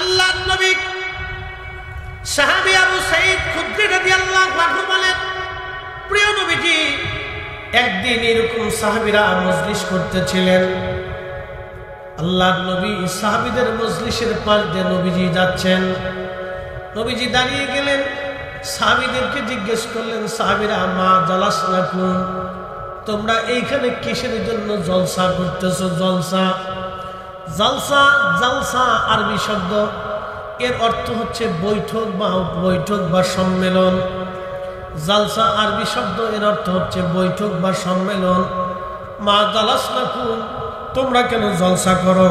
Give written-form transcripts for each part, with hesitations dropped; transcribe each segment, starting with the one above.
আল্লাহর নবী সাহাবী আবু সাঈদ খুদরি রাদিয়াল্লাহু আনহু বলেন, প্রিয় নবীজি, একদিন এরকম সাহাবীরা মজলিস করতেছিলেন। আল্লাহর নবী সাহাবীদের মজলিসের পাশ দিয়ে নবীজি যাচ্ছেন। নবীজি দাঁড়িয়ে গেলেন, সাহাবীদেরকে জিজ্ঞেস করলেন, সাহাবীরা মা জালাসনাকুম, তোমরা এইখানে কিসের জন্য জলসা করতেছো? জলসা জলসা জলসা আরবি শব্দ, এর অর্থ হচ্ছে বৈঠক বা সম্মেলন। জালসা আরবি শব্দ, এর অর্থ হচ্ছে বৈঠক বা সম্মেলন। মা জালাসনাকুম, তোমরা কেন জলসা করো?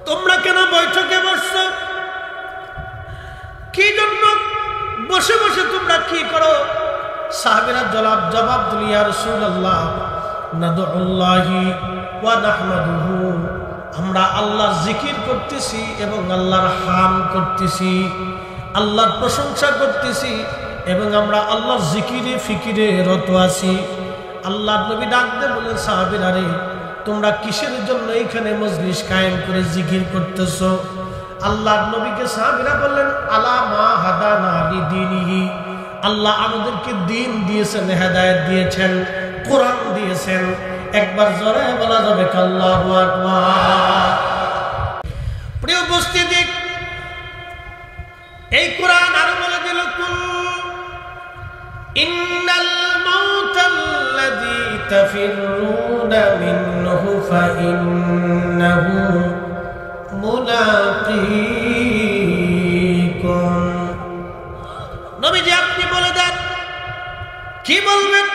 তোমরা কেন বৈঠকে বসছো? কি জন্য বসে বসে তোমরা কি করো? সাহাবীরা জবাব দিল, ইয়া রাসূলুল্লাহ, নাদউল্লাহি ওয়া নাহমাদুহু, আমরা আল্লাহর জিকির করতেছি এবং আল্লাহর হাম করতেছি, আল্লাহর প্রশংসা করতেছি এবং আমরা আল্লাহর জিকিরে ফিকিরে রত আছি। আল্লাহর নবী ডাক দিয়ে বলেন, সাহাবীরা রে, তোমরা কিসের জন্য এইখানে মজলিস কায়েম করে জিকির করতেছো? আল্লাহর নবীকে সাহাবীরা বললেন, আলা মা হাদানা লিদীনিহি, আল্লাহ আমাদেরকে দ্বীন দিয়েছেন, হেদায়েত দিয়েছেন, কোরআন দিয়েছেন। একবার জোরে বলা যাবে আল্লাহু আকবার। প্রিয় উপস্থিতি, এই কোরআন আরো বলে দিল, কুল ইন্নাল মাউতাল্লাযী তাফিরুনা মিনহু ফাইন্নাহু মুলাকীকুম। নবীজি আপনি বলে দেন, কি বলবেন?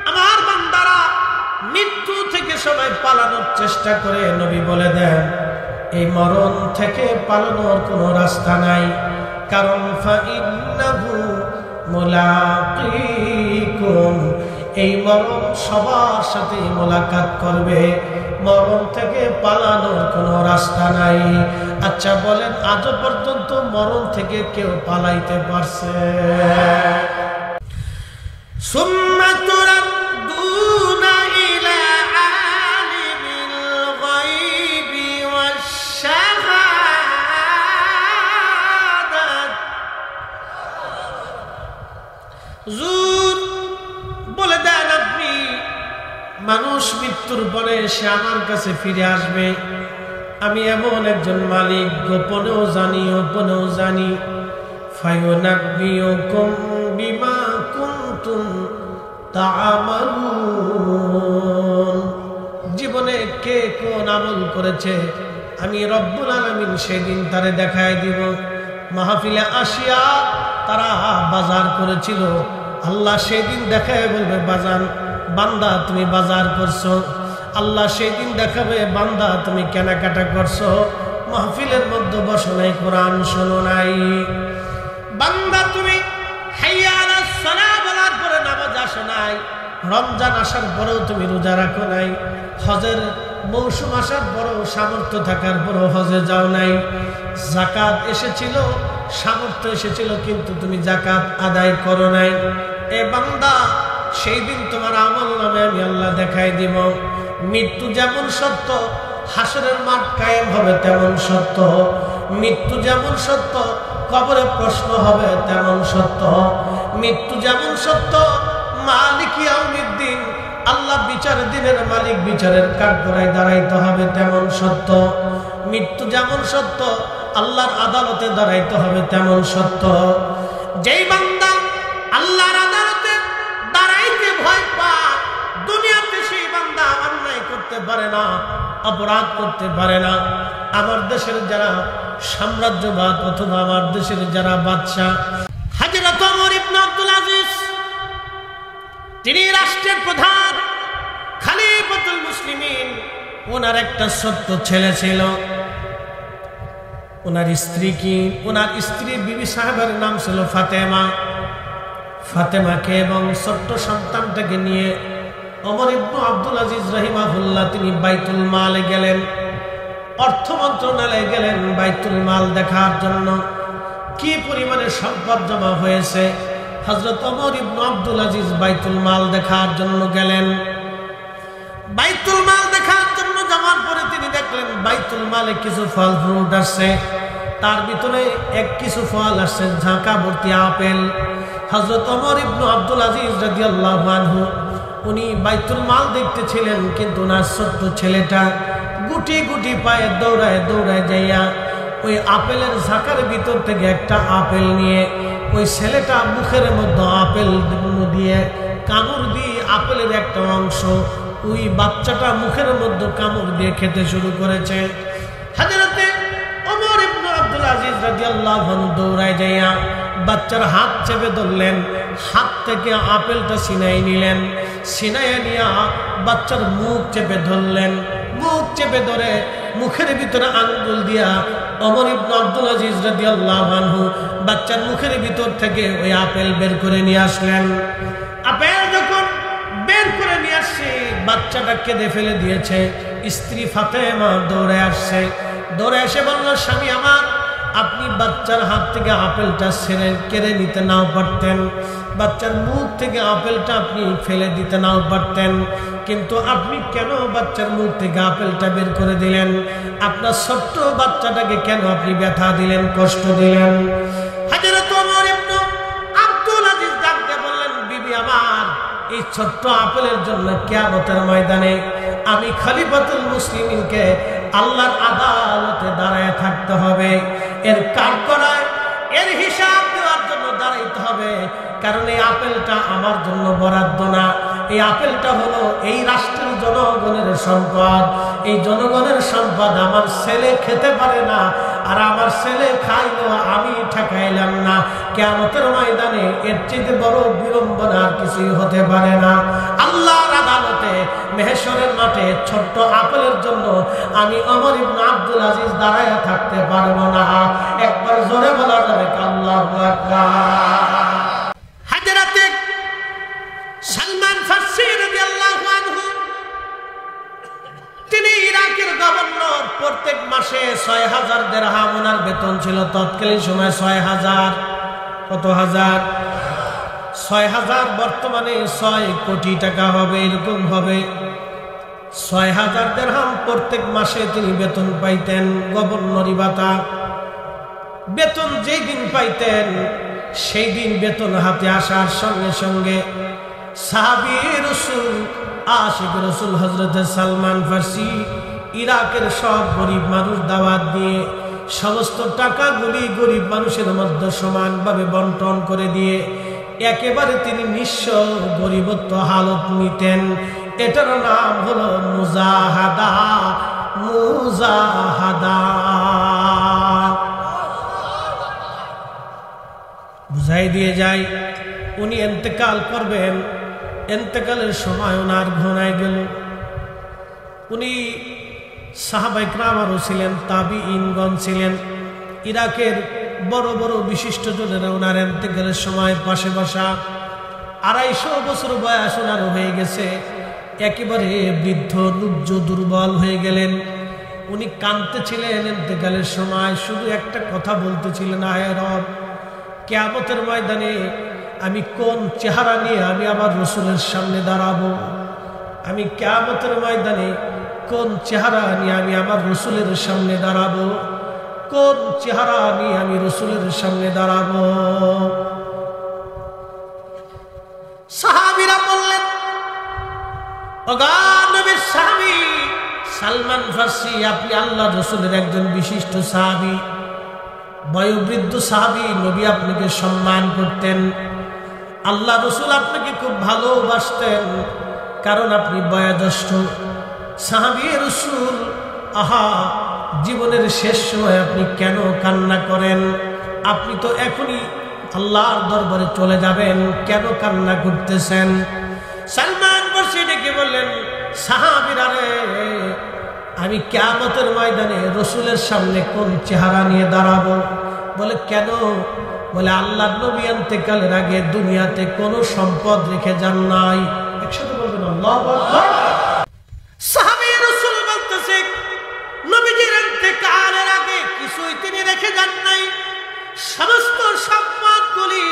আমার বান্দারা মৃত্যু থেকে সবাই পালানোর চেষ্টা করে। নবী বলে দেন, এই মরণ থেকে পালানোর কোনো রাস্তা নাই, কারণ ফাইন্নাহু মুলাকীকুম, এই মরণ সবার সাথে মোলাকাত করবে, মরণ থেকে পালানোর কোনো রাস্তা নাই। আচ্ছা বলেন, আজ পর্যন্ত মরণ থেকে কেউ পালাইতে পারছে? সুম্মা তুরাদ্দুনা ইলা আলিমিল গায়বি ওয়াশ শাহাদাত। হুজুর বলে দেন আপনি, মানুষ মৃত্যুর পরে সে আমার কাছে ফিরে আসবে। আমি এমন একজন মালিক, গোপনেও জানি গোপনেও জানি। ফায়ুনাব্বিউকুম বিমা কুনতুম তা'মালুন, জীবনে কে কোন আমল করেছে আমি রব্বুল আলামিন সেদিন তারে দেখায় দিব। মাহফিলে আসিয়া তারা বাজার করেছিল, আল্লাহ সেদিন দেখায় বলবে, বান্দা তুমি বাজার করছো। আল্লাহ সেদিন দেখাবে, বান্দা তুমি কেনাকাটা করছো, মাহফিলের মধ্যে বসো নাই, কোরআন শোনো নাই। বান্দা তুমি হাইয়া আলাস সালাহ বলার পরে নামাজ আসো নাই, রমজান আসার পরেও তুমি রোজা রাখো নাই, হজের মৌসুম আসার পরেও সামর্থ্য থাকার পরেও হজে যাও নাই। যাকাত এসেছিল, সামর্থ্য এসেছিল, কিন্তু তুমি যাকাত আদায় করো নাই। এ বান্দা, সেই দিন তোমার আমল নামে আমি আল্লাহ দেখাই দিব। মৃত্যু যেমন সত্য, হাসরের মাঠ কায়েম হবে তেমন সত্য। মৃত্যু যেমন সত্য, কবরে প্রশ্ন হবে তেমন সত্য। মৃত্যু যেমন সত্য, মালিক ইয়াউমিদ্দিন, আল্লাহ বিচারের দিনের মালিক, বিচারের কাঠগড়ায় দাঁড়াইতে হবে তেমন সত্য। মৃত্যু যেমন সত্য, আল্লাহর আদালতে দাঁড়াইতে হবে তেমন সত্য। যেই বান্দা আল্লাহর আদালতে দাঁড়াইতে ভয় পায়, দুনিয়াতে সেই বান্দা অন্যায় করতে পারে না, অপরাধ করতে পারে না। আমার দেশের যারা সাম্রাজ্যবাদ অথবা আমার দেশের যারা বাদশা, হযরত ওমর ইবনে আব্দুল আজিজ, তিনি রাষ্ট্রের প্রধান, খলিফাতুল মুসলিমিন। ওনার একটা ছোট্ট ছেলে ছিল। ওনার স্ত্রী কি? ওনার স্ত্রী বিবি সাহেবের নাম ছিল ফাতেমা। ফাতেমাকে এবং ছোট্ট সন্তানটাকে নিয়ে ওমর ইবনে আব্দুল আজিজ রাহিমাহুল্লাহ তিনি বাইতুল মালে গেলেন, অর্থ মন্ত্রণালয়ে গেলেন বাইতুল মাল দেখার জন্য কি পরিমাণে সম্পদ জমা হয়েছে। হযরত ওমর ইবনে আব্দুল আজিজ বাইতুল মাল দেখার জন্য গেলেন। বাইতুল মাল দেখার জন্য যাওয়ার পরে তিনি দেখলেন দেখলেন বাইতুল মালে কিছু ফল ফ্রুট আসছে, তার ভিতরে কিছু ফল আসছে ঝাঁকা ভর্তি আপেল। হযরত ওমর ইবনে আব্দুল আজিজ রাদিয়াল্লাহু আনহু উনি বাইতুল মাল দেখতেছিলেন, কিন্তু ওনার ছোট্ট ছেলেটা গুটি গুটি পায়ে দৌড়ায় দৌড়ায় যাইয়া ওই আপেলের ঝাঁকার ভিতর থেকে একটা আপেল নিয়ে ওই ছেলেটা মুখের মধ্যে আপেল দিয়ে কামড় দিয়ে আপেলের একটা অংশ ওই বাচ্চাটা মুখের মধ্যে কামড় দিয়ে খেতে শুরু করেছে। হযরতে ওমর ইবনে আব্দুল আজিজ রাদিয়াল্লাহু আনহু দৌড়ায় যাইয়া বাচ্চার হাত চেপে ধরলেন, হাত থেকে আপেলটা ছিনাই নিলেন, ছিনাইয়া নিয়ে বাচ্চার মুখ চেপে ধরলেন, মুখ চেপে ধরে মুখের ভিতরে আঙ্গুল দিয়া ওমর ইবনে আব্দুল আজিজ রাদিয়াল্লাহু আনহু বাচ্চার মুখের ভিতর থেকে ওই আপেল বের করে নিয়ে আসলেন। আপেল যখন বের করে নিয়ে আসছে, বাচ্চাটা কেঁদে ফেলে দিয়েছে। স্ত্রী ফাতেমা দৌড়ে আসছে, দৌড়ে এসে বলল, স্বামী আমার, আপনি বাচ্চার হাত থেকে আপেলটা কেড়ে নিতে নাও পারতেন, বাচ্চার মুখ থেকে আপেলটা আপনি ফেলে দিতে নাও পারতেন, কিন্তু আপনি কেন বাচ্চার মুখ থেকে আপেলটা বের করে দিলেন? আপনার ছোট্ট বাচ্চাটাকে কেন আপনি ব্যথা দিলেন, কষ্ট দিলেন? হযরত ওমর ইবনে আব্দুল আজিজ ডাকতে বললেন, বিবি আমার, এই ছোট্ট আপেলের জন্য কিয়ামতের ময়দানে আমি খলিফাতুল মুসলিমিনকে আল্লাহর আদালতে দাঁড়ায় থাকতে হবে, এর কাঠগড়ায় এর হিসাব দেওয়ার জন্য দাঁড়াইতে হবে। কারণ এই আপেলটা আমার জন্য বরাদ্দ না, এই আপেলটা হলো এই রাষ্ট্রের জনগণের সম্পদ। এই জনগণের সম্পদ আমার ছেলে খেতে পারে না, আর আমার ছেলে খাইলো আমি ঠেকাইলাম না। কিয়ামতের ময়দানে এর চেয়ে বড় বিড়ম্বনা আর কিছুই হতে পারে না। আল্লাহর আদালতে মেহেশরের মাঠে ছোট্ট আপেলের জন্য আমি ওমর ইবনে আব্দুল আজিজ দাঁড়ায়া থাকতে পারবো না। একবার জোরে বলা যাবে আল্লাহু আকবার। হযরতে সালমান ফারসি রাদিয়াল্লাহু আনহু, তিনি ইরাকের গভর্নর। প্রত্যেক মাসে ৬০০০ দিরহাম ওনার বেতন ছিল। তৎকালীন সময় ৬০০০ কত হাজার? ৬০০০ বর্তমানে ৬ কোটি টাকা হবে, এরকম হবে। ৬০০০ দিরহাম প্রত্যেক মাসে তিনি বেতন পাইতেন, গভর্নরি ভাতা। বেতন যেই দিন পাইতেন সেই দিন বেতন হাতে আসার সঙ্গে সঙ্গে সাহাবী রাসূল, আশিক রাসূল হযরত সালমান ফারসি ইরাকের সব গরিব মানুষ দাওয়াত দিয়ে সমস্ত টাকাগুলি গরিব মানুষের মধ্যে সমানভাবে বন্টন করে দিয়ে একেবারে তিনি নিঃস্ব গরিবত্ব হালত নিতেন। এটার নাম হলো মুজাহাদা। মুজাহাদা বুঝাই দিয়ে যায়। উনি ইন্তেকাল করবেন, ইন্তেকালের সময় ওনার ঘনায় গেল। উনি সাহাবায়ে কেরাম আরও ছিলেন, তাবিঈনগণ ছিলেন, ইরাকের বড় বড় বিশিষ্ট জনেরা ওনার ইন্তেকালের সময় পাশে বসা। ২৫০ বছর বয়স ওনার হয়ে গেছে, একেবারে বৃদ্ধ নুজ্জ দুর্বল হয়ে গেলেন। উনি কাঁদতেছিলেন ইন্তেকালের সময়, শুধু একটা কথা বলতেছিলেন, আয় রব, কিয়ামতের ময়দানে আমি কোন চেহারা নিয়ে আমি আমার রাসূলের সামনে দাঁড়াবো? আমি কিয়ামতের ময়দানে কোন চেহারা নিয়ে আমি আমার রাসূলের সামনে দাঁড়াবো? কোন চেহারা নিয়ে আমি রাসূলের সামনে দাঁড়াবো? সাহাবীরা বললেন, ওগো নবীর সাহাবী সালমান ফারসি, আপনি আল্লাহর রাসূলের একজন বিশিষ্ট সাহাবী, বয়োবৃদ্ধ সাহাবী, নবী আপনাকে সম্মান করতেন, আল্লাহ রাসূল আপনাকে খুব ভালোবাসতেন, কারণ আপনি বয়োজ্যেষ্ঠ সাহাবী রাসূল। আহা, জীবনের শেষ সময় আপনি কেন কান্না করেন? আপনি তো এখনই আল্লাহর দরবারে চলে যাবেন, কেন কান্না করতেছেন? সালমান ফারসি ডেকে বললেন, সাহাবীরা রে, আমি কিয়ামতের ময়দানে রাসূলের সামনে কোন চেহারা নিয়ে দাঁড়াবো? বলে কেন? বলে আল্লাহর নবী ইন্তেকালের আগে দুনিয়াতে কোনো সম্পদ রেখে যান নাই। একসাথে বলবেন আল্লাহু আকবার। সাহাবী রাসূল বলতেছে, নবীজির ইন্তেকালের আগে কিছুই তিনি রেখে যান নাই, সমস্ত সম্পদগুলি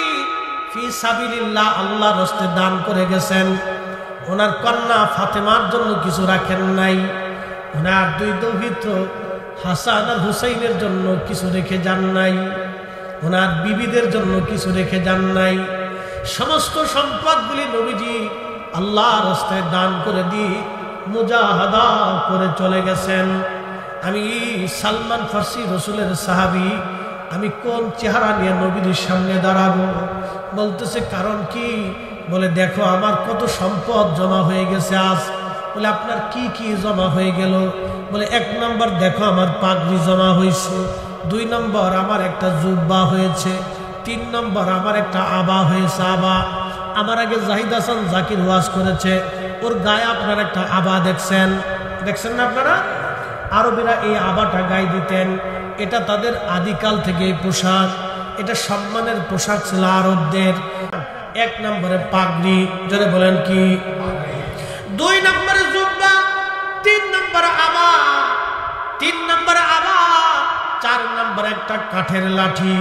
ফি সাবিলিল্লাহ আল্লাহর রাস্তায় দান করে গেছেন। ওনার কন্যা ফাতেমার জন্য কিছু রাখেন নাই, ওনার দুই দৌহিত্র হাসান আর হুসাইনের জন্য কিছু রেখে যান নাই, ওনার বিবিদের জন্য কিছু রেখে যান নাই। সমস্ত সম্পদগুলি নবীজি আল্লাহর রাস্তায় দান করে দিয়ে মুজাহাদা করে চলে গেছেন। আমি সালমান ফার্সি রসুলের সাহাবী, আমি কোন চেহারা নিয়ে নবীর সামনে দাঁড়াবো? বলতেছে কারণ কি? বলে দেখো আমার কত সম্পদ জমা হয়ে গেছে আজ। বলে আপনার কি কি জমা হয়ে গেল? বলে 1 নম্বর দেখো আমার পাগড়ি জমা হয়েছে, 2 নম্বর আমার একটা জুব্বা হয়েছে, 3 নম্বর আমার একটা আবা হয়েছে। আবা আমার আগে জাহিদ হাসান জাকির ওয়াজ করেছে, ওর গায়ে আপনারা একটা আবা দেখছেন, দেখছেন না আপনারা? আরবিরা এই আবাটা গায়ে দিতেন, এটা তাদের আদিকাল থেকে পোশাক, এটা সম্মানের পোশাক ছিল আরবদের। 1 নম্বরে পাগড়ি, জোরে বলেন কি? 2 নম্বরে জুব্বা, 3 নম্বরে আবা, 3 নম্বরে আবা, 4 নম্বরে একটা কাঠের লাঠি,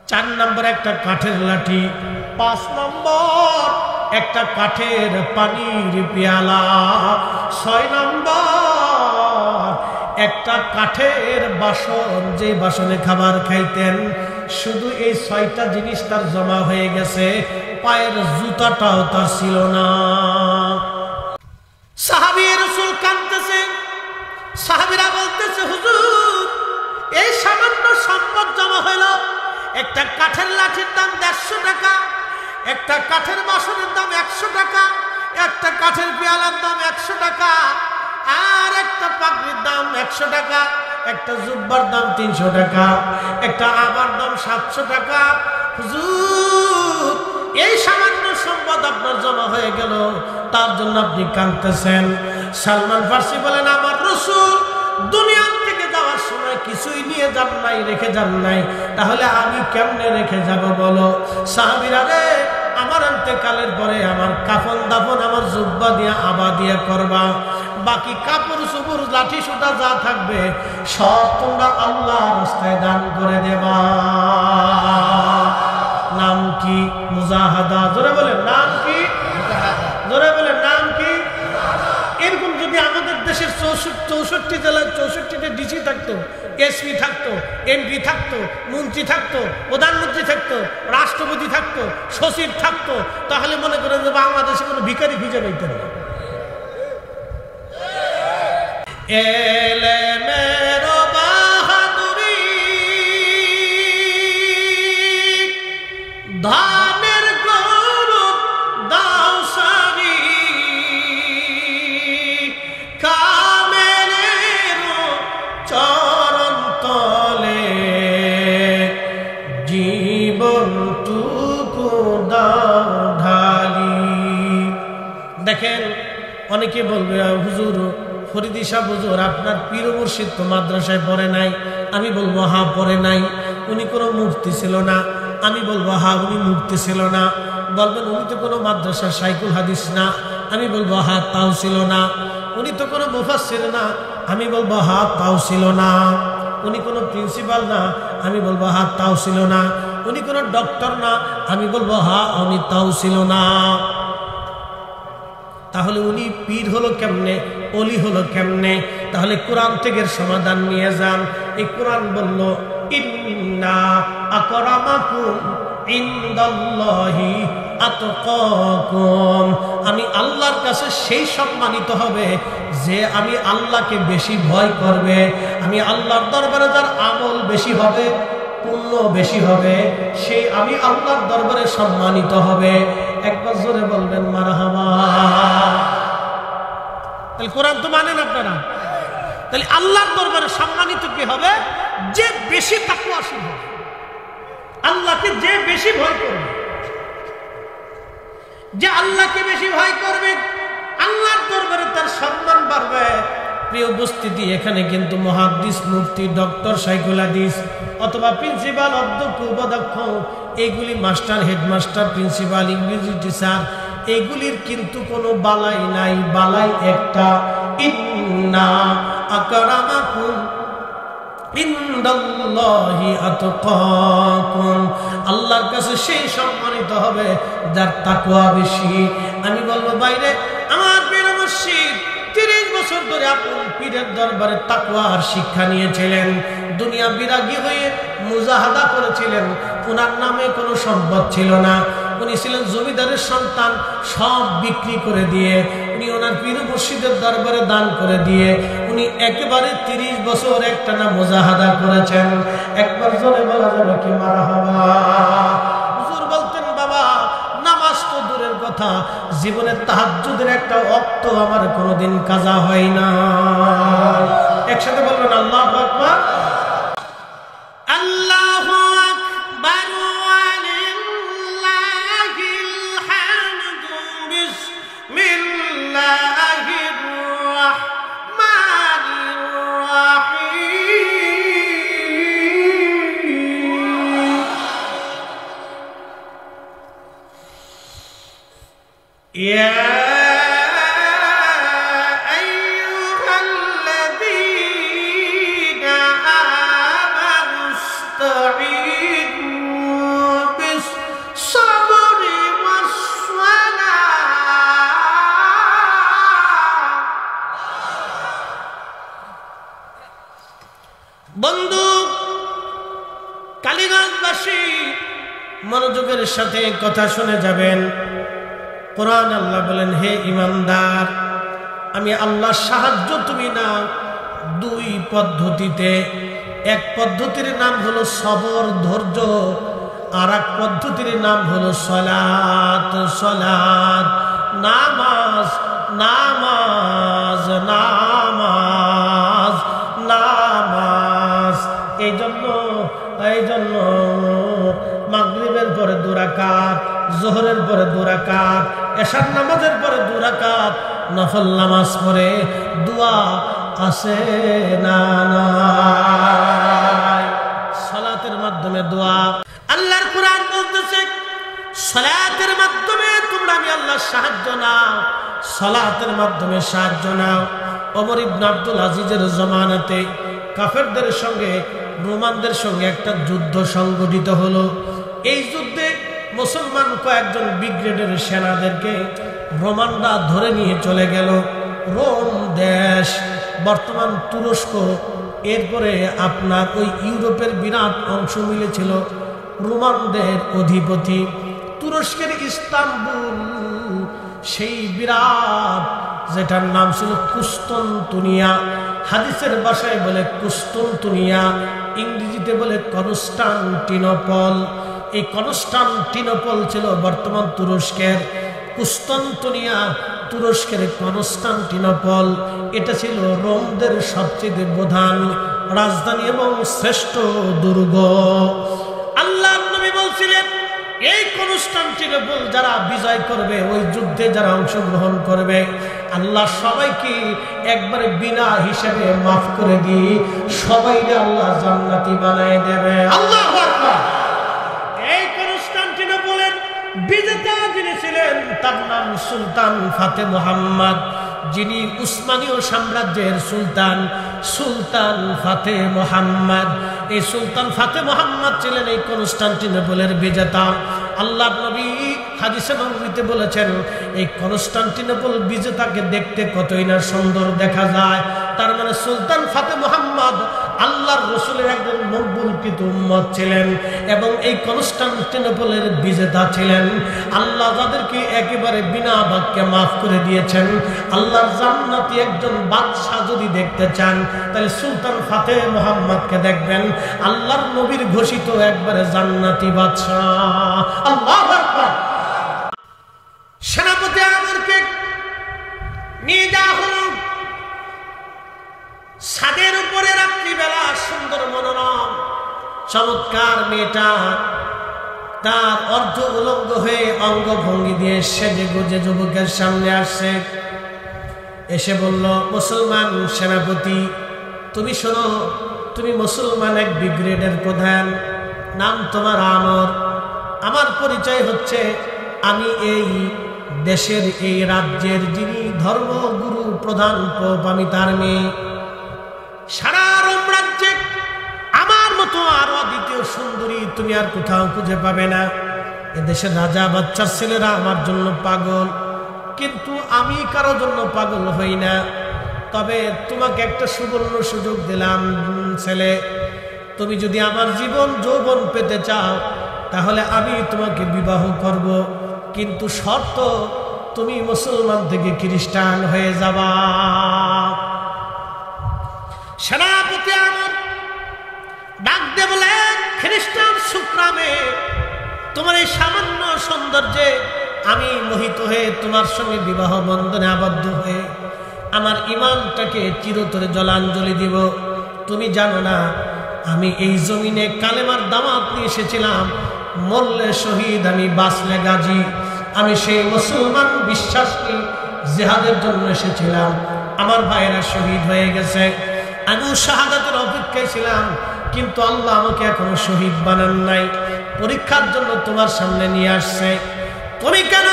4 নম্বরে একটা কাঠের লাঠি, 5 নম্বর একটা কাঠের পানির পেয়ালা, 6 নম্বর একটা কাঠের বাসন, যে বাসনে খাবার খাইতেন। শুধু এই 6টা জিনিস তার জমা হয়ে গেছে, পায়ের জুতাটাও তার ছিল না। সাহাবী রাসূল কাঁদতেছে, সাহাবীরা বলতেছে হুজুর এই সামান্য সম্পদ জমা হইল, একটা কাঠের লাঠির দাম 150 টাকা, একটা কাঠের বাসনের দাম 100 টাকা, একটা কাঠের পেয়ালার দাম 100 টাকা, আর একটা পাগড়ির দাম 100 টাকা, একটা জুব্বার দাম 300 টাকা, একটা আবার দাম 700 টাকা। হুজুর এই সামান্য সম্পদ আপনার জমা হয়ে গেল, তার জন্য আপনি কাঁদতেছেন। সালমান ফার্সি বলেন আমার রাসূল দুনিয়া থেকে যাওয়ার সময় কিছুই নিয়ে যান নাই, রেখে যান নাই, তাহলে আমি কেমনে রেখে যাব বলো? সাহাবীরা রে, আমার ইন্তেকালের পরে আমার কাফন দাফন আমার জুব্বা দিয়া আবা দিয়া করবা, বাকি কাপড় চোপড় লাঠি সুতা যা থাকবে সব তোমরা আল্লাহর রাস্তায় দান করে দেবা। নাম কি? মুজাহাদা। জোরে বলেন নাম কি? জোরে বলেন নাম কি? এরকম যদি আমাদের দেশের 64 জেলায় 64টা ডিসি থাকতো, এসপি থাকতো, এমপি থাকতো, মন্ত্রী থাকতো, প্রধানমন্ত্রী থাকতো, রাষ্ট্রপতি থাকতো, সচিব থাকতো, তাহলে মনে করেন যে বাংলাদেশে কোনো ভিখারি খুঁজে পেতেন না। এলেমের বাহাদুরি, ধানের গৌরব দাও সারি, কামেলের চরণ তলে জীবনটুকু দাও ঢালি। দেখেন অনেকে বলবে হুজুর ফরিদি সাহেব হুজুর আপনার পীর মুর্শিদ তো মাদ্রাসায় পড়ে নাই। আমি বলবো হ্যাঁ পড়ে নাই। উনি কোনো মুফতি ছিল না। আমি বলবো হ্যাঁ উনি মুফতি ছিল না। বলবেন উনি তো কোনো মাদ্রাসার শাইখুল হাদিস না। আমি বলবো হ্যাঁ তাও ছিল না। উনি তো কোনো মুফাসসির না। আমি বলবো হ্যাঁ তাও ছিল না। উনি কোনো প্রিন্সিপাল না। আমি বলবো হ্যাঁ তাও ছিল না। উনি কোনো ডক্টর না। আমি বলবো হ্যাঁ উনি তাও ছিল না। তাহলে উনি পীর হলো কেমনে, অলি হলো কেমনে? তাহলে কোরআন থেকে সমাধান নিয়ে যান। এই কোরআন বলল ইন্না আকরামাকুম ইনদাল্লাহি আতকাকুম, আমি আল্লাহর কাছে সেই সম্মানিত হবে যে আমি আল্লাহকে বেশি ভয় করবে। আমি আল্লাহর দরবারে যার আমল বেশি হবে, পুণ্য বেশি হবে, সেই আমি আল্লাহর দরবারে সম্মানিত হবে। একবার জোরে বলবেন মারহাবা। তাহলে কোরআন তো মানেন আপনারা? তাহলে আল্লাহর দরবারে সম্মানিত কি হবে? যে বেশি তাকওয়াশীল হবে, আল্লাহকে যে বেশি ভয় করবে, যে আল্লাহকে বেশি ভয় করবে, আল্লাহর দরবারে তার সম্মান বাড়বে। প্রিয় উপস্থিতি, এখানে কিন্তু মুহাদ্দিস, মুফতি, ডক্টর, শাইখুল হাদিস অথবা প্রিন্সিপাল, অধ্যক্ষ, উপাধ্যক্ষ, এগুলি মাস্টার, হেডমাস্টার, প্রিন্সিপাল, ইংরেজি টিচার, এগুলির কিন্তু কোনো বালাই নাই। বালাই একটা, ইন্না আকরামাকুম ইনদাল্লাহি আতকাকুম, আল্লাহর কাছে সেই সম্মানিত হবে যার তাকওয়া বেশি। আমি বলবো বাইরে আমার পীর মুর্শিদ বছর ধরে আপন পীরের দরবারে তাকওয়ার শিক্ষা নিয়েছিলেন, দুনিয়া বিরাগী হয়ে মুজাহাদা করেছিলেন। ওনার নামে কোনো সম্পদ ছিল না, উনি ছিলেন জমিদারের সন্তান। সব বিক্রি করে দিয়ে উনি ওনার পীর মুর্শিদের দরবারে দান করে দিয়ে উনি একেবারে 30 বছর একটানা মুজাহাদা করেছেন। একবার জোরে বলা যাবে কি মারহাবা? হুজুর বলতেন, বাবা নামাজ তো দূরের কথা, জীবনের তাহাজ্জুদের একটা ওয়াক্ত আমার কোনোদিন কাজা হয় না। একসাথে বলবেন আল্লাহু আকবার। আল্লাহু আকবার ওয়ালিল্লাহিল হামদু বিসমিল্লাহির রাহমানির রাহিম। ইয়া বন্ধু কালীগঞ্জবাসী, মনোযোগের সাথে কথা শুনে যাবেন। কোরআন আল্লাহ বলেন, হে ইমানদার, আমি আল্লাহর সাহায্য তুমি নাও 2 পদ্ধতিতে। এক পদ্ধতির নাম হলো সবর, ধৈর্য, আর এক পদ্ধতির নাম হলো সালাত, সালাত, নামাজ, নামাজ, নামাজ, নামাজ। এই জন্য মাগরিবের পরে 2 রাকাত, যোহরের পরে 2 রাকাত, এশার নামাজের পরে 2 রাকাত নফল নামাজ পড়ে দোয়া আছে না নাই? সালাতের মাধ্যমে দোয়া। আল্লাহর কোরআন বলতেছে, সালাতের মাধ্যমে তোমরা আমি আল্লাহর সাহায্য নাও, সালাতের মাধ্যমে সাহায্য নাও। ওমর ইবনে আব্দুল আজিজের জমানাতে কাফেরদের সঙ্গে রোমানদের সঙ্গে একটা যুদ্ধ সংগঠিত হলো। এই যুদ্ধে মুসলমান কয়েকজন ব্রিগেডের সেনাদেরকে রোমানরা ধরে নিয়ে চলে গেল। রোম দেশ, বর্তমান তুরস্ক, এরপরে আপনার ওই ইউরোপের বিরাট অংশ মিলেছিল রোমানদের অধিপতি। তুরস্কের ইস্তাম্বুল, সেই বিরাট যেটার নাম ছিল কুস্তন্তনিয়া, হাদিসের ভাষায় বলে কুস্তন্তনিয়া, ইংরেজিতে বলে কনস্টান্টিনোপল। এই কনস্টান্টিনোপল ছিল বর্তমান তুরস্কের, কুস্তন্তনিয়া তুরস্কের কনস্টান্টিনোপল। এটা ছিল রোমদের সবচেয়ে প্রধান রাজধানী এবং শ্রেষ্ঠ দুর্গ। আল্লাহর নবী বলছিলেন, এই কনস্টান্টিনোপল যারা বিজয় করবে, ওই যুদ্ধে যারা অংশগ্রহণ করবে, আল্লাহ সবাইকে একবারে বিনা হিসেবে মাফ করে দিয়ে সবাইকে আল্লাহ জান্নাতি বানায় দেবে। আল্লাহু আকবার। এই কনস্টান্টিনোপলের বিজেতা যিনি ছিলেন তার নাম সুলতান ফাতে মুহাম্মদ, যিনি উসমানীয় সাম্রাজ্যের সুলতান, সুলতান ফাতে মুহাম্মদ। এই সুলতান ফাতে মুহাম্মদ ছিলেন এই কনস্টান্টিনোপলের বিজেতা। আল্লাহর নবী হাদিসে নববীতে বলেছেন, এই কনস্টান্টিনোপল বিজেতাকে দেখতে কতই না সুন্দর দেখা যায়। তার মানে সুলতান ফাতে মুহাম্মদ আল্লাহর রসুলের একজন মকবুলকৃত উম্মত ছিলেন এবং এই কনস্টান্টিনোপলের বিজেতা ছিলেন। আল্লাহ যাদেরকে একেবারে বিনা বাক্যে মাফ করে দিয়েছেন। আল্লাহর জান্নাতি একজন বাদশাহ যদি দেখতে চান, তাহলে সুলতান ফাতে মুহাম্মদকে দেখবেন, আল্লাহর নবীর ঘোষিত একবারে জান্নাতি বাদশাহ। আল্লাহু আকবার। সেনাপতি আমাদেরকে নিয়ে যাওয়া হলো ছাদের উপরে রাত্রিবেলা, সুন্দর মনোরম চমৎকার মেয়েটা তার অর্ধ উলঙ্গ হয়ে অঙ্গভঙ্গি দিয়ে সেজে গুজে যুবকের সামনে আসছে। এসে বলল, মুসলমান সেনাপতি, তুমি শোনো, তুমি মুসলমান এক ব্রিগেডের প্রধান, নাম তোমার আমর। আমার পরিচয় হচ্ছে, আমি এই দেশের, এই রাজ্যের যিনি ধর্মগুরু প্রধান পোপ, আমি তার মেয়ে। সারা রোম রাজ্যে আমার মতো আরো দ্বিতীয় সুন্দরী তুমি আর কোথাও খুঁজে পাবে না। এদেশের রাজা বাচ্চার ছেলেরা আমার জন্য পাগল, কিন্তু আমি কারো জন্য পাগল হই না। তবে তোমাকে একটা সুবর্ণ সুযোগ দিলাম ছেলে, তুমি যদি আমার জীবন যৌবন পেতে চাও তাহলে আমি তোমাকে বিবাহ করব, কিন্তু শর্ত তুমি মুসলমান থেকে খ্রিস্টান হয়ে যাবা। সেনাপতি আমর ডাক দিয়ে বলে, খ্রিস্টান সুক্রামে তোমার এই সামান্য সৌন্দর্যে আমি মোহিত হয়ে তোমার সঙ্গে বিবাহ বন্ধনে আবদ্ধ হয়ে আমার ইমানটাকে চিরতরে জলাঞ্জলি দিব। তুমি জানো না আমি এই জমিনে কালেমার দাওয়াত নিয়ে এসেছিলাম, মরলে শহীদ আমি বাঁচলে গাজী। আমি সেই মুসলমান বিশ্বাসী জিহাদের জন্য এসেছিলাম, আমার ভাইয়েরা শহীদ হয়ে গেছে, আমি শাহাদাতের অপেক্ষায় ছিলাম, কিন্তু আল্লাহ আমাকে এখনো শহীদ বানান নাই। পরীক্ষার জন্য তোমার সামনে নিয়ে আসছে। তুমি কেন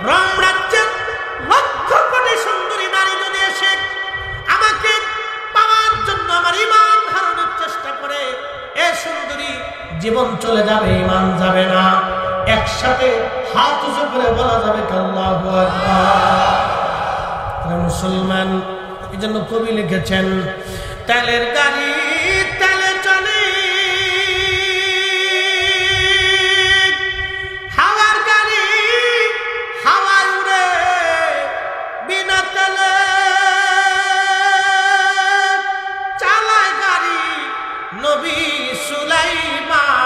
রোম রাজ্যের লক্ষ কোটি সুন্দরী নারী যদি এসে আমাকে পাওয়ার জন্য আমার ঈমান হারানোর চেষ্টা করে, এ সুন্দরী জীবন চলে যাবে, ঈমান যাবে না। একসাথে হাত উঁচু করে বলা যাবে আল্লাহু আকবার। মুসলমান, এই জন্য কবি লিখেছেন, তেলের গাড়ি তেলে চলে, হাওয়ার গাড়ি হাওয়ায় উড়ে, বিনা তেলে চালায় গাড়ি নবী সুলাইমান।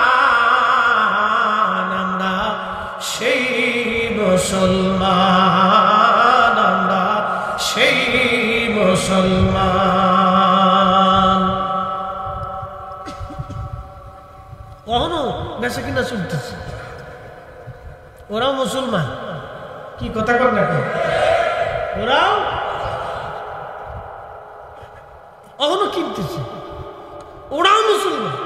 আমরা সেই মুসলমান, আমরা সেই মুসলমান। কখনো বেশি কিনা চলতেছে, ওরাও মুসলমান। কি কথা কর না, ওরাও কখনো কিনতেছে, ওরাও মুসলমান।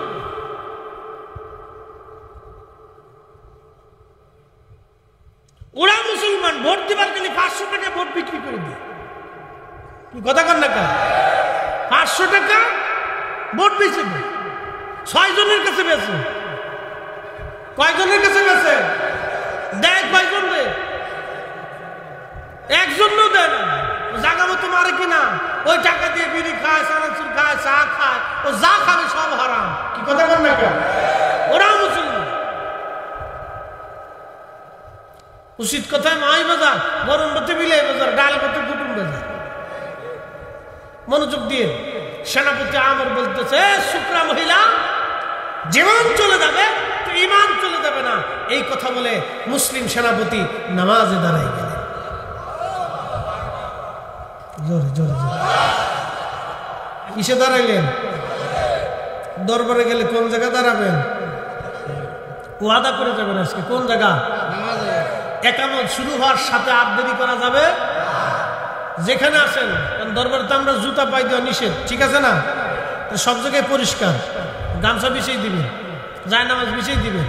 ওরা মুসলমান, ভোট দিবার গেলে 500 টাকা ভোট বিক্রি করে দিয়ে। কি কথা কর না, 500 টাকা ভোট বেঁচে 6 জনের কাছে বেছে। কয়জনের কাছে বেছে দেয়? কয়জন রে? একজনও দেয় না। জায়গা মতো মারে কিনা, ওই টাকা দিয়ে বিড়ি খায়, চানাচুর খায়, চা খায়, ও যা খাবে সব হারাম। কি কথা কর না, ওরাও মুসলমান। উচিত কথায় মাই বাজার, গরম বাতে বিলে বাজার, ডাল বাতে কুটুম বাজার। মনোযোগ দিয়ে সেনাপতি আমর বলতেছে, শুকরা মহিলা জীবন চলে যাবে তো ঈমান চলে যাবে না। এই কথা বলে মুসলিম সেনাপতি নামাজে দাঁড়ায় গেলেন। জোরে জোরে জোরে কিসে দাঁড়াইলেন? দরবারে গেলে কোন জায়গা দাঁড়াবেন? ওয়াদা করে যাবেন আজকে কোন জায়গা? একামত শুরু হওয়ার সাথে আর দেরি করা যাবে? যেখানে আসেন, দরবারে তো আমরা জুতা পাই দেওয়া নিষেধ, ঠিক আছে না? সব জায়গায় পরিষ্কার, গামছা বিছিয়ে দিবেন, যায় নামাজ বিছিয়ে দিবেন,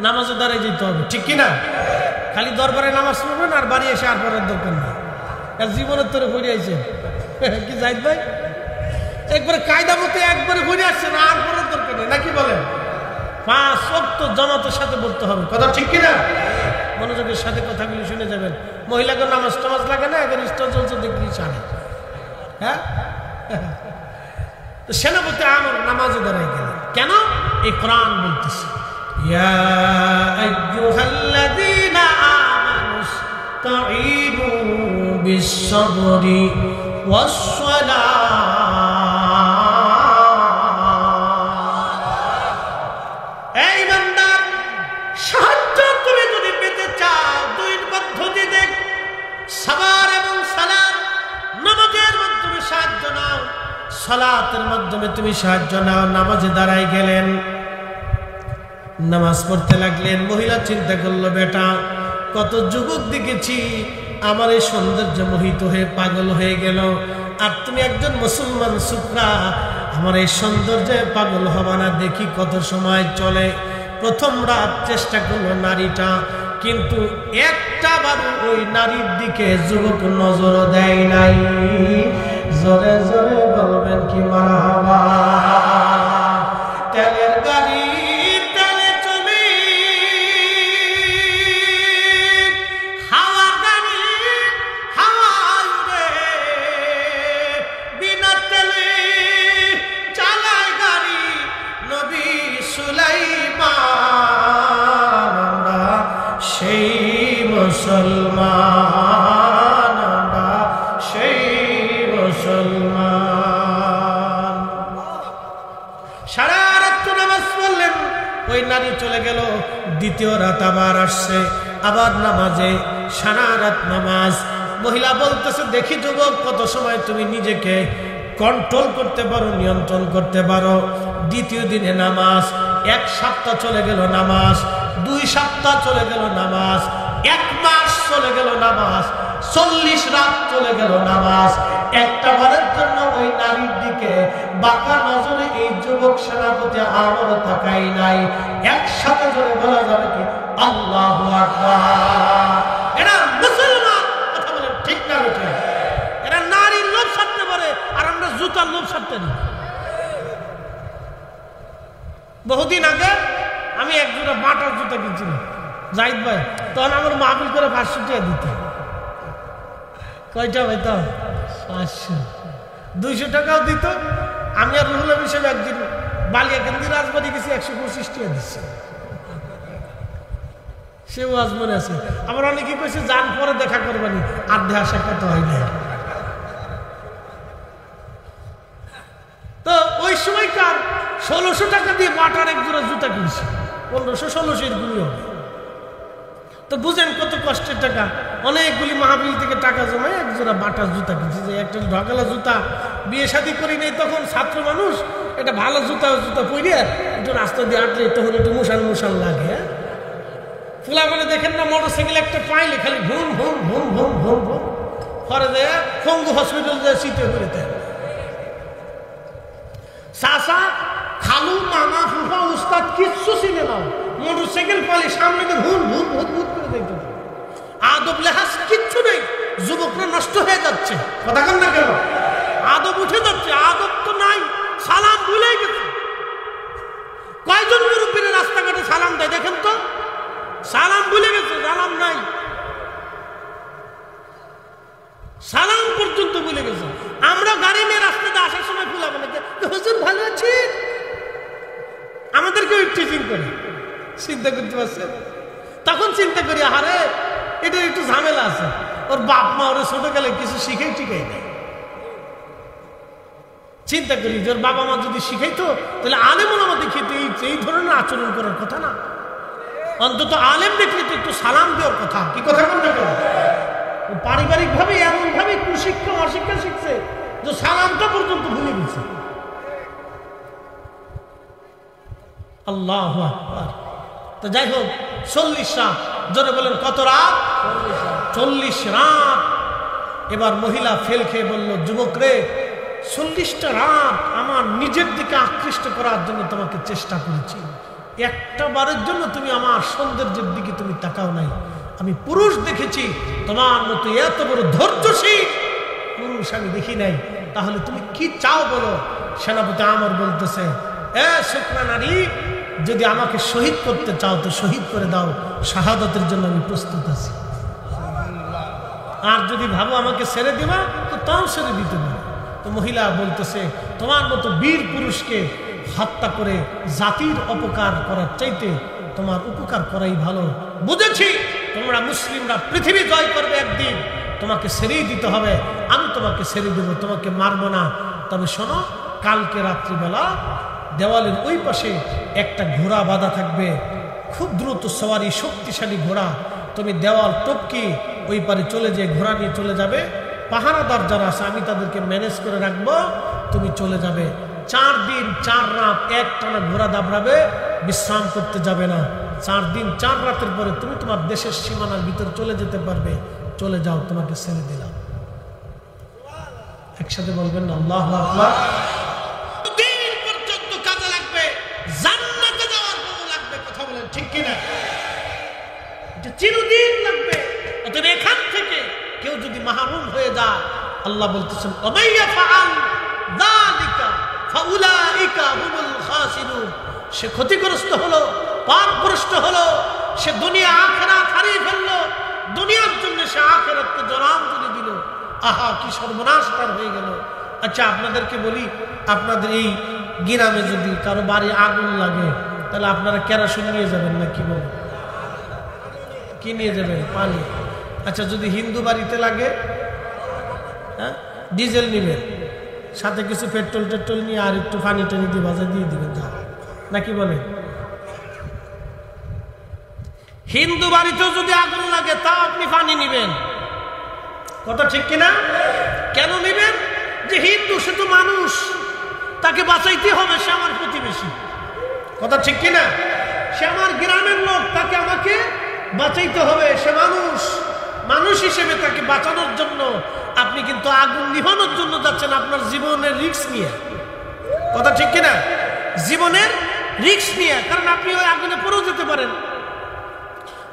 নামাজে দাঁড়িয়ে যেতে হবে, ঠিক কিনা? খালি দরবারে নামাজ পড়বেন আর বাড়ি এসে আর পড়ার দরকার নেই। জীবনের তোরে ঘুরে আইছেন কি জাহিদ ভাই? একবারে কায়দা মতো একবারে ঘুরে আসছেন, আর পড়ার দরকার নেই, নাকি বলেন? 5 ওয়াক্ত জামাতের সাথে পড়তে হবে, কথা ঠিক কিনা? মনোযোগের সাথে কথাগুলি শুনে যাবেন। মহিলাকে নামাজ টামাজ লাগে না, এখন স্টার চলছে দেখলি সারে। হ্যাঁ, সেনাপতি আমর নামাজে দাঁড়াই গেলেন। কেন? এই কোরআন বলতেছে, ইয়া আইয়ুহাল্লাযীনা আমানুস্তাঈনু বিস-সাবরি ওয়াস-সালাহ। এই বান্দা, সাহায্য তুমি যদি পেতে চাও, 2 পদ্ধতিতে সাবর এবং সালাত, নামাজের মাধ্যমে সাহায্য নাও, সালাতের মাধ্যমে তুমি সাহায্য নাও। নামাজে দাঁড়াই গেলেন, নামাজ পড়তে লাগলেন। মহিলা চিন্তা করলো, বেটা কত যুবক দেখেছি আমার এই সৌন্দর্য মোহিত হয়ে পাগল হয়ে গেল, আর তুমি একজন মুসলমান সুকরা, আমার এই সৌন্দর্যে পাগল হবা না, দেখি কত সময় চলে। প্রথম রাত চেষ্টা করলো নারীটা, কিন্তু একটা বার ওই নারীর দিকে যুবক নজর দেয় নাই। জোরে জোরে বলবেন কি মারহাবা। তেলের গাড়ি তেলে চলে, হাওয়া গাড়ি হাওয়ায় উড়ে, ওই নারী চলে গেল। দ্বিতীয় রাত আবার আসছে, আবার নামাজে, সারা রাত নামাজ। মহিলা বলতেছে, দেখি যুবক কত সময় তুমি নিজেকে কন্ট্রোল করতে পারো, নিয়ন্ত্রণ করতে পারো। দ্বিতীয় দিনে নামাজ, 1 সপ্তাহ চলে গেল নামাজ, 2 সপ্তাহ চলে গেল নামাজ, 1 মাস চলে গেল নামাজ, 40 রাত চলে গেল নামাজ। একটা বারের জন্য ওই নারীর দিকে বাঁকা নজরে এই যুবক সেনাপতি আমার তাকাই নাই। একসাথে জোরে বলা যাবে কি আল্লাহু আকবার। এরা মুসলমান, কথা বলেন ঠিক না বেঠিক? এরা নারীর লোভ ছাড়তে পারে, আর আমরা জুতার লোভ ছাড়তে দিই। বহুদিন আগে আমি এক জোড়া বাটার জুতা কিনছিলাম জাহিদ ভাই, তখন আমার মাহফিল করে 500 টাকা দিত। কয়টা ভাই? তো 500, 200 টাকাও দিত। আমি আর রুহুল আমিন সাহেব একদিন বালিয়াকান্দি রাজবাড়ি গেছি, 125 টাকা দিচ্ছে। সে ওয়াজ মনে আছে। আবার অনেকে কইছে যান পরে দেখা করবানি, আর দেখা সাক্ষাৎ হয় না। তো ওই সময়কার 1600 টাকা দিয়ে বাটার এক জোড়া জুতা কিনছি, 1500-1600 এরগুলি হবে। তো বুঝেন কত কষ্টের টাকা। অনেকগুলি মাহফিল থেকে টাকা জমায় এক জোড়া বাটার জুতা কিনছি। যে একটা ঢকালা জুতা, বিয়ে শাদী করি নাই তখন, ছাত্র মানুষ, এটা ভালো জুতা পরে একটু রাস্তা দিয়ে আটলে তখন একটু মুসান লাগে। ফুলা মানে দেখেন না, মোটরসাইকেল একটা পাইলে খালি ভুম ভুম ভুম ভুম ভুম ভুম পরে দেয় পঙ্গু হসপিটাল যায় শীতে করে দেয়। চাচা, খালু, মামা, ফুফা, উস্তাদ কিচ্ছু চিনে নাও, মোটরসাইকেল পালি সামনে ভুল ভুল ভুল ভুল করে দেখতে। আদব লেহাজ কিচ্ছু নেই, যুবকরা নষ্ট হয়ে যাচ্ছে। কথা কন না কেন? আদব উঠে যাচ্ছে, আদব তো নাই, সালাম ভুলে গেছে। কয়জন মুরব্বীরা রাস্তাঘাটে সালাম দেয় দেখেন তো? সালাম ভুলে গেছে, সালাম নাই, সালাম পর্যন্ত ভুলে গেছে। আমরা গাড়ি নিয়ে রাস্তাতে আসার সময় ফুলাবো না, হুজুর ভালো আছে, আমাদেরকে টিচিং করে। চিন্তা করতে পারছেন? তখন চিন্তা করি, আরে এটা একটু ঝামেলা আছে, ওর বাপ মা ওরা ছোট গেলে কিছু শিখেই টিকাই নেই। চিন্তা করি যে ওর বাবা মা যদি শিখাইতো তাহলে আলেমন আমাদের খেতে এই ধরনের আচরণ করার কথা না। অন্তত আলেম দেখলে তো একটু সালাম দেওয়ার কথা। কি কথা বলতে পারো? পারিবারিক ভাবে এমন ভাবে কুশিক্ষা অশিক্ষা শিখছে যে সালামটা পর্যন্ত ভুলে গেছে। আল্লাহু আকবার। তো যাই হোক, 40 রাত, জোরে বলেন কত রাত? 40 রাত। এবার মহিলা ফেল খেয়ে বলল, যুবক রে, 40টা রাত আমার নিজের দিকে আকৃষ্ট করার জন্য তোমাকে চেষ্টা করেছি, একটা বারের জন্য তুমি আমার সৌন্দর্যের দিকে তুমি তাকাও নাই। আমি পুরুষ দেখেছি, তোমার মতো এত বড় ধৈর্যশীল পুরুষ আমি দেখি নাই। তাহলে তুমি কি চাও বলো? সেনাপতি আমর বলতেছে, এ শুকনা নারী, যদি আমাকে শহীদ করতে চাও তো শহীদ করে দাও, শাহাদাতের জন্য আমি প্রস্তুত আছি। আর যদি ভাবো আমাকে ছেড়ে দিবা তো তাও ছেড়ে দিতে পারো। তো মহিলা বলতেছে, তোমার মতো বীর পুরুষকে হত্যা করে জাতির অপকার করার চাইতে তোমার উপকার করাই ভালো। বুঝেছি তোমরা মুসলিমরা পৃথিবী জয় করবে একদিন, তোমাকে ছেড়েই দিতে হবে। আমি তোমাকে ছেড়ে দেবো, তোমাকে মারবো না। তবে শোনো, কালকে রাত্রিবেলা দেওয়ালের ওই পাশে একটা ঘোড়া বাঁধা থাকবে, খুব দ্রুত সওয়ারি, শক্তিশালী ঘোড়া। তুমি দেওয়াল টপকে ওই পারে চলে যেয়ে ঘোড়া নিয়ে চলে যাবে। পাহারাদার যারা আছে আমি তাদেরকে ম্যানেজ করে রাখবো, তুমি চলে যাবে। 4 দিন 4 রাত একটানা ঘোড়া দাবড়াবে, বিশ্রাম করতে যাবে না। 4 দিন 4 রাতের পরে তুমি তোমার দেশের সীমানার ভিতরে চলে যেতে পারবে। চলে যাও, তোমাকে ছেড়ে দিলাম। একসাথে বলবেন না আল্লাহু আকবার। দিন পর্যন্ত কাজে লাগবে, জান্নাতে যাওয়ার পর লাগবে। কথা বলেন ঠিক কি না? এটা চিরদিন লাগবে। অতএব এখান থেকে কেউ যদি মাহরুম হয়ে যায়, আল্লাহ বলতেছেন, ওমাইয়া ফাআল যালিকা ফাউলাইকা হুমুল খাসিরুন। সে ক্ষতিগ্রস্ত হলো, পাপগ্রস্ত হলো, সে দুনিয়া আখিরাত হারিয়ে ফেললো। দুনিয়ার জন্য সে আখিরাতকে জলাঞ্জলি দিল। আহা, কি সর্বনাশ তার হয়ে গেল। আচ্ছা আপনাদেরকে বলি, আপনাদের এই গ্রামে যদি কারো বাড়ি আগুন লাগে, তাহলে আপনারা কেরোসিন নিয়ে যাবেন না? কি বলেন? কি নিয়ে যাবেন? পানি। আচ্ছা যদি হিন্দু বাড়িতে লাগে, হ্যাঁ, ডিজেল নিবেন, সাথে কিছু পেট্রোল টেট্রোল নিয়ে আর একটু পানি টানি দিয়ে ভাজা দিয়ে দিবেন, যা নাকি বলে? হিন্দু বাড়িতেও যদি আগুন লাগে তাও আপনি পানি নিবেন, কথা ঠিক কিনা? কেন নিবেন? যে হিন্দু, সে তো মানুষ, তাকে বাঁচাইতে হবে, সে আমার প্রতিবেশী, কথা ঠিক কিনা? সে আমার গ্রামের লোক, তাকে আমাকে বাঁচাইতে হবে, সে মানুষ, মানুষ হিসেবে তাকে বাঁচানোর জন্য আপনি কিন্তু আগুন নিভানোর জন্য যাচ্ছেন আপনার জীবনের রিস্ক নিয়ে, কথা ঠিক কিনা? জীবনের রিস্ক নিয়ে, কারণ আপনি ওই আগুনে পড়েও যেতে পারেন,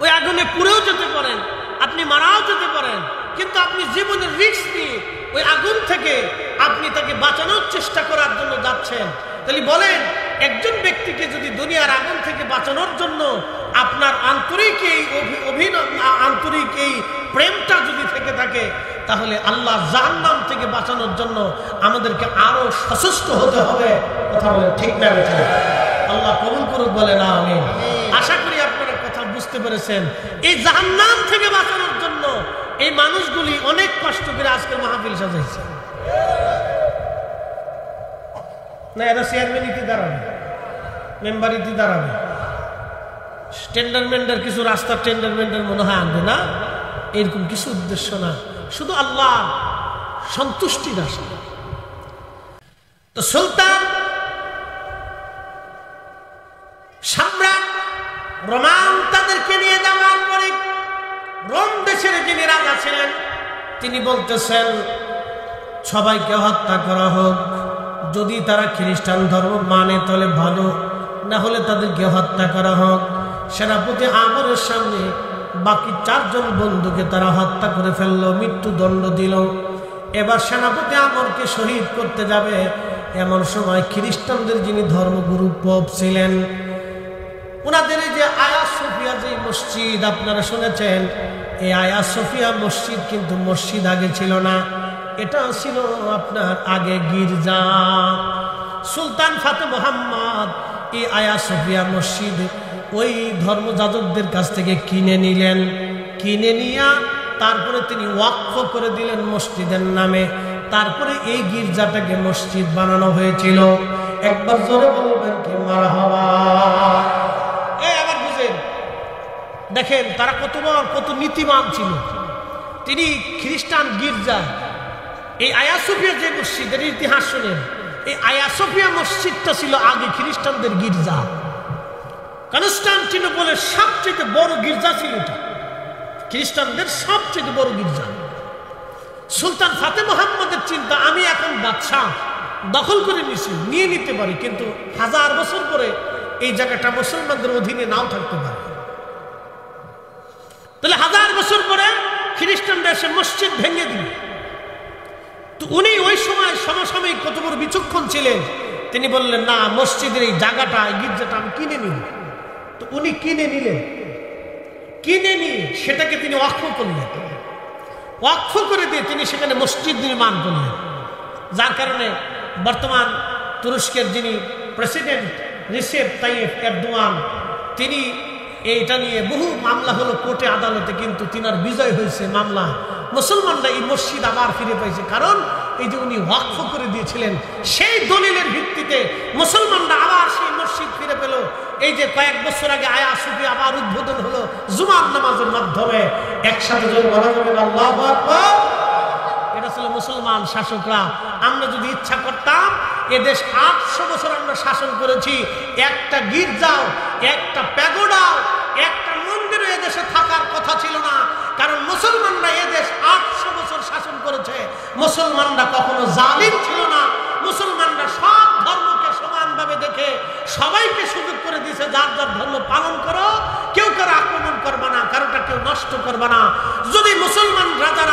ওই আগুনে পুড়েও যেতে পারেন, আপনি মারাও যেতে পারেন, কিন্তু আপনি জীবনের রিস্ক নিয়ে ওই আগুন থেকে আপনি তাকে বাঁচানোর চেষ্টা করার জন্য যাচ্ছেন। তাহলে বলেন, একজন ব্যক্তিকে যদি দুনিয়ার আগুন থেকে বাঁচানোর জন্য আপনার আন্তরিক এই প্রেমটা যদি থেকে থাকে, তাহলে আল্লাহ জাহান্নাম থেকে বাঁচানোর জন্য আমাদেরকে আরো সচেষ্ট হতে হবে, কথা বলেন ঠিক না? আল্লাহ কবুল করুক, বলেন আমিন। আশা করি আপনারা কথা বুঝতে পেরেছেন। এই জাহান্নাম থেকে বাঁচানোর জন্য এই মানুষগুলি অনেক কষ্ট করে আজকের মাহফিল সাজাইছে না? এরা চেয়ারম্যানিতে দাঁড়াবে, মেম্বারিতে দাঁড়াবে, টেন্ডারমেন্টের কিছু রাস্তার টেন্ডারমেন্টের মনে হয় আনবে না, এরকম কিছু উদ্দেশ্য না, শুধু আল্লাহ সন্তুষ্টির আশা। তো সুলতান সম্রাট রোমান তাদেরকে নিয়ে যাওয়ার পরে রোম দেশের যিনি রাজা ছিলেন তিনি বলতেছেন, সবাইকে হত্যা করা হোক, যদি তারা খ্রিস্টান ধর্ম মানে তাহলে ভালো, না হলে তাদেরকে হত্যা করা হোক। সেনাপতি আমরের সামনে বাকি 4 জন বন্ধুকে তারা হত্যা করে ফেললো, মৃত্যুদণ্ড দিল। এবার সেনাপতি আমরকে শহীদ করতে যাবে, এমন সময় খ্রিস্টানদের যিনি ধর্মগুরু পোপ ছিলেন, ওনাদের এই যে আয়া সোফিয়া যে মসজিদ আপনারা শুনেছেন, এই আয়া সোফিয়া মসজিদ কিন্তু মসজিদ আগে ছিল না, এটা ছিল আপনার আগে গির্জা। সুলতান ফাতে মোহাম্মদ এই আয়া সোফিয়া মসজিদ ওই ধর্মযাজকদের কাছ থেকে কিনে নিলেন, কিনে নিয়ে তারপরে তিনি ওয়াকফ করে দিলেন মসজিদের নামে, তারপরে এই গির্জাটাকে মসজিদ বানানো হয়েছিল। একবার জোরে বলবেন কি মারহাবা। আবার বুঝেন, দেখেন তারা কত নীতিমান ছিল। তিনি খ্রিস্টান গির্জা, এই আয়া সোফিয়া যে মসজিদের ইতিহাস শুনেন, এই আয়া সোফিয়া মসজিদটা ছিল আগে খ্রিস্টানদের গির্জা। কনস্টান্টিনোপলের সবচেয়ে বড় গির্জা ছিল এটা, খ্রিস্টানদের সবচেয়ে বড় গির্জা। সুলতান ফাতে মোহাম্মদের চিন্তা, আমি এখন বাদশাহ, দখল করে নিয়ে নিতে পারি, কিন্তু 1000 বছর পরে এই জায়গাটা মুসলমানদের অধীনে নাও থাকতে পারে। তাহলে 1000 বছর পরে খ্রিস্টানরা এসে মসজিদ ভেঙে দিল। তো উনি ওই সময় সমসাময়িক কত বড় বিচক্ষণ ছিলেন, তিনি বললেন, না, মসজিদের এই জায়গাটা, এই গির্জাটা আমি কিনে নিব। তো উনি কিনে নিলেন, কিনে নিয়ে সেটাকে তিনি ওয়াকফ করলেন, ওয়াকফ করে দিয়ে তিনি সেখানে মসজিদ নির্মাণ করলেন। যার কারণে বর্তমান তুরস্কের যিনি প্রেসিডেন্ট রিসেপ তাইয়েপ এরদোয়ান, তিনি এইটা নিয়ে বহু মামলা হলো কোর্টে আদালতে, কিন্তু তিনার বিজয় হয়েছে মামলা। মুসলমানরা এই মসজিদ আবার ফিরে পাইছে, কারণ এই যে উনি ওয়াকফ করে দিয়েছিলেন, সেই দলিলের ভিত্তিতে মুসলমানরা আবার সেই মসজিদ ফিরে পেল। এই যে কয়েক বছর আগে আয়া সোফিয়া আবার উদ্বোধন হলো জুমার নামাজের মাধ্যমে, একসাথে যদি বলা যাবে আল্লাহু আকবার। এটা ছিল মুসলমান শাসকরা। আমরা যদি ইচ্ছা করতাম, এদেশ 800 বছর আমরা শাসন করেছি, একটা গির্জাও, একটা প্যাগোডাও, একটা মন্দিরও এদেশে থাকার কথা ছিল না, কারণ মুসলমানরা এদেশ 800 বছর শাসন করেছে। মুসলমানরা কখনো জালিম ছিল না, মুসলমানরা সব ধর্মকে সমানভাবে দেখে সবাইকে সুযোগ করে দিয়েছে, যার যার ধর্ম পালন করো, কেউ কারো আক্রমণ করবা না, কারোটা কেউ নষ্ট করবা না। যদি মুসলমান রাজারা